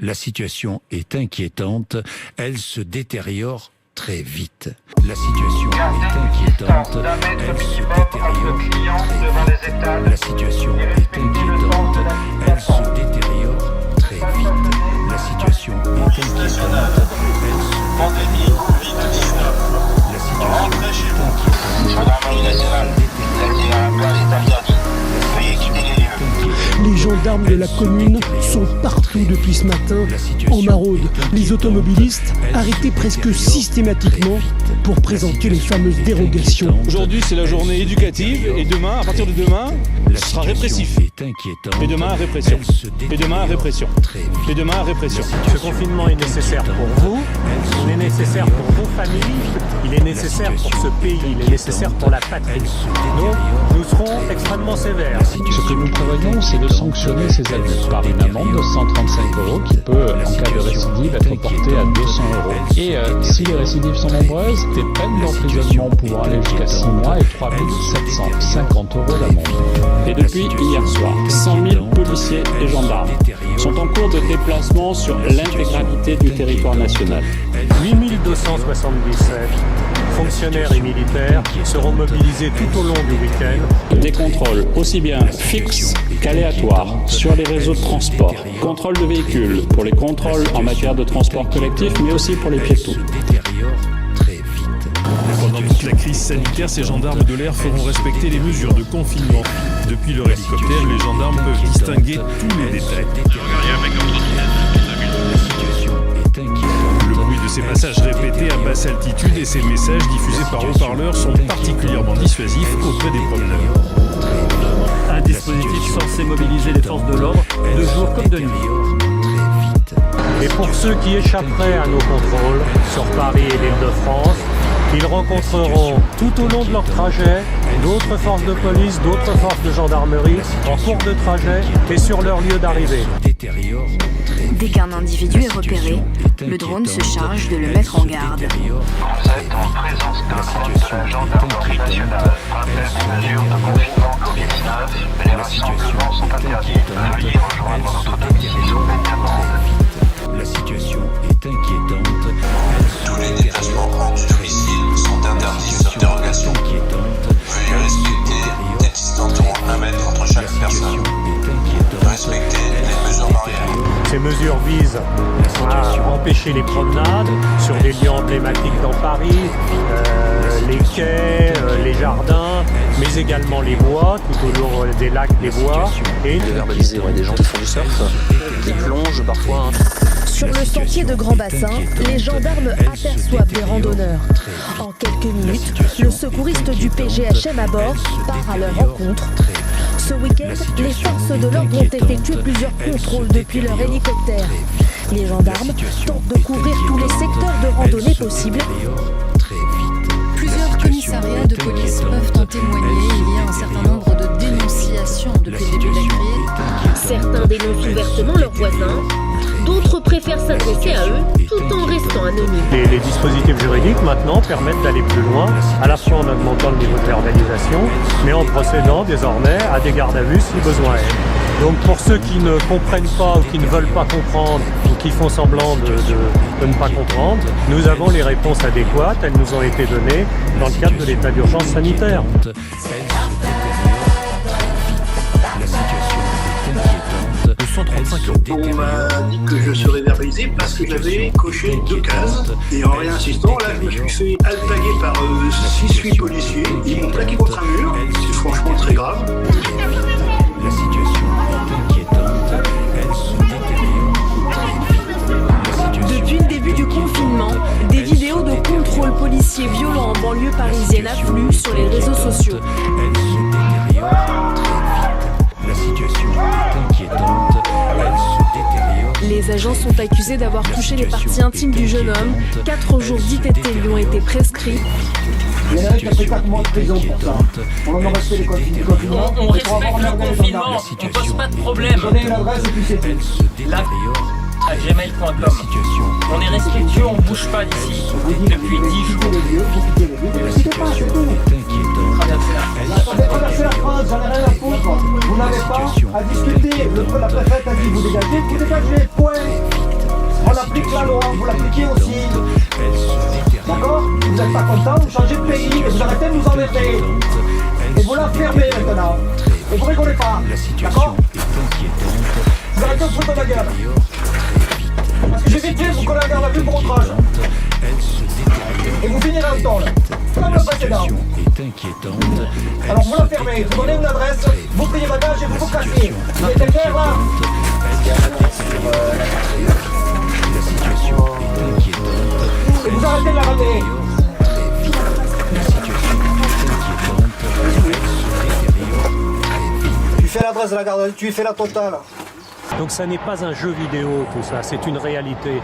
La situation est inquiétante, elle se détériore très vite. La situation est inquiétante, elle se détériore très vite. La situation est inquiétante, elle se détériore très vite. La situation est inquiétante, elle se Pandémie Covid-19. La situation Rentrez chez est vous. inquiétante. Gendarmerie nationale. L'accès à la place est interdit. Veuillez quitter les lieux. Les gendarmes de la commune sont partout depuis ce matin, en maraude. Les automobilistes arrêtés presque systématiquement pour présenter les fameuses dérogations. Aujourd'hui, c'est la journée éducative et demain, à partir de demain, ce sera répressif. Et demain, répression. Et demain, répression. Et demain, répression. Ce confinement est nécessaire pour vous, il est nécessaire pour vos familles, il est nécessaire pour ce pays, il est nécessaire pour la patrie. Donc, nous serons extrêmement sévères. Ce que nous prévoyons, c'est de sanctionner ces adultes par une amende de 135 € qui peut, en cas de récidive, être portée à 200 €. Et si les récidives sont nombreuses, des peines d'emprisonnement pouvant aller jusqu'à 6 mois et 3 750 € d'amende. Et depuis hier soir, 100 000 policiers et gendarmes sont en cours de déplacement sur l'intégralité du territoire national. 8277 fonctionnaires et militaires seront mobilisés tout au long du week-end. Des contrôles aussi bien fixes qu'aléatoires sur les réseaux de transport. Contrôle de véhicules pour les contrôles en matière de transport collectif, mais aussi pour les piétons. Pendant toute la crise sanitaire, ces gendarmes de l'air feront respecter les mesures de confinement. Depuis leur hélicoptère, les gendarmes peuvent distinguer tous les détails. Le bruit de ces passages répétés à basse altitude et ces messages diffusés par haut-parleurs sont particulièrement dissuasifs auprès des promeneurs. Un dispositif censé mobiliser les forces de l'ordre de jour comme de nuit. Et pour ceux qui échapperaient à nos contrôles sur Paris et l'Île-de-France, ils rencontreront tout au long de leur trajet d'autres forces de police, d'autres forces de gendarmerie en cours de trajet et sur leur lieu d'arrivée. Dès qu'un individu est repéré, le drone se charge de le mettre en garde. Vous êtes en présence de la gendarmerie nationale. Rappel des mesures de confinement Covid-19. Les rassemblements sont interdits. Veuillez rejoindre notre domicile immédiatement. La situation est inquiétante. Tous les déplacements hors du domicile sont interdits sauf dérogation. Veuillez respecter des distances d'au moins 1 mètre entre chaque personne. Respectez les mesures barrières. Ces mesures visent à empêcher les promenades sur des lieux emblématiques dans Paris, les quais, les jardins, mais également les bois, tout au long des lacs, des bois. Et de verbaliser des gens qui font du surf, qui plongent parfois. Sur le sentier de Grand Bassin, les gendarmes aperçoivent des randonneurs. En quelques minutes, le secouriste du PGHM à bord part à leur rencontre. Ce week-end, les forces de l'ordre ont effectué plusieurs contrôles depuis leur hélicoptère. Les gendarmes tentent de couvrir tous les secteurs de randonnée possibles. Plusieurs commissariats de police peuvent en témoigner. Il y a un certain nombre de dénonciations depuis le début de la crise. Certains dénoncent ouvertement leurs voisins, d'autres préfèrent s'adresser à eux tout en restant anonymes. Les dispositifs juridiques maintenant permettent d'aller plus loin, à la fois en augmentant le niveau de verbalisation, mais en procédant désormais à des gardes à vue si besoin est. Donc pour ceux qui ne comprennent pas ou qui ne veulent pas comprendre ou qui font semblant de ne pas comprendre, nous avons les réponses adéquates, elles nous ont été données dans le cadre de l'état d'urgence sanitaire. On m'a dit que je serais verbalisé parce que j'avais coché 2 cases. Et en réinsistant, là, je me suis fait alpaguer par 6-8 policiers. Ils m'ont plaqué contre un mur. C'est franchement très grave. La situation est inquiétante. Elle se détériore. Depuis le début du confinement, des vidéos de contrôles policiers violents en banlieue parisienne affluent sur les réseaux sociaux. Elle se détériore très vite. La situation est inquiétante. Les agents sont accusés d'avoir touché les parties intimes du jeune homme. 4 jours d'ITT lui ont été prescrits. Il y en a qui a fait 4 mois de prison pour ça. On en respecte le confinement. On respecte le confinement, on pose pas de problème. Donnez une adresse et puis c'est tout. À gmail.com. On est respectueux, on bouge pas d'ici depuis 10 jours. Ne quittez pas, c'est tout. Traversez la France, j'en ai rien à foutre. Vous n'avez pas à discuter. La préfète a dit vous dégagez, point. arrêtez. Et vous la fermez maintenant. Et vous rigolez pas. D'accord? Vous arrêtez de foutre de ma gueule. Parce que j'ai vite fait vous coller un garde à vue pour outrage. Et vous finirez en tôle. Comme le précédent. Alors vous la fermez, vous donnez une adresse, vous payez bagage et vous vous cassez. Vous êtes clair là? Et vous arrêtez de la rater. Tu fais l'adresse de la garde, tu fais la totale. Donc ça n'est pas un jeu vidéo tout ça, c'est une réalité.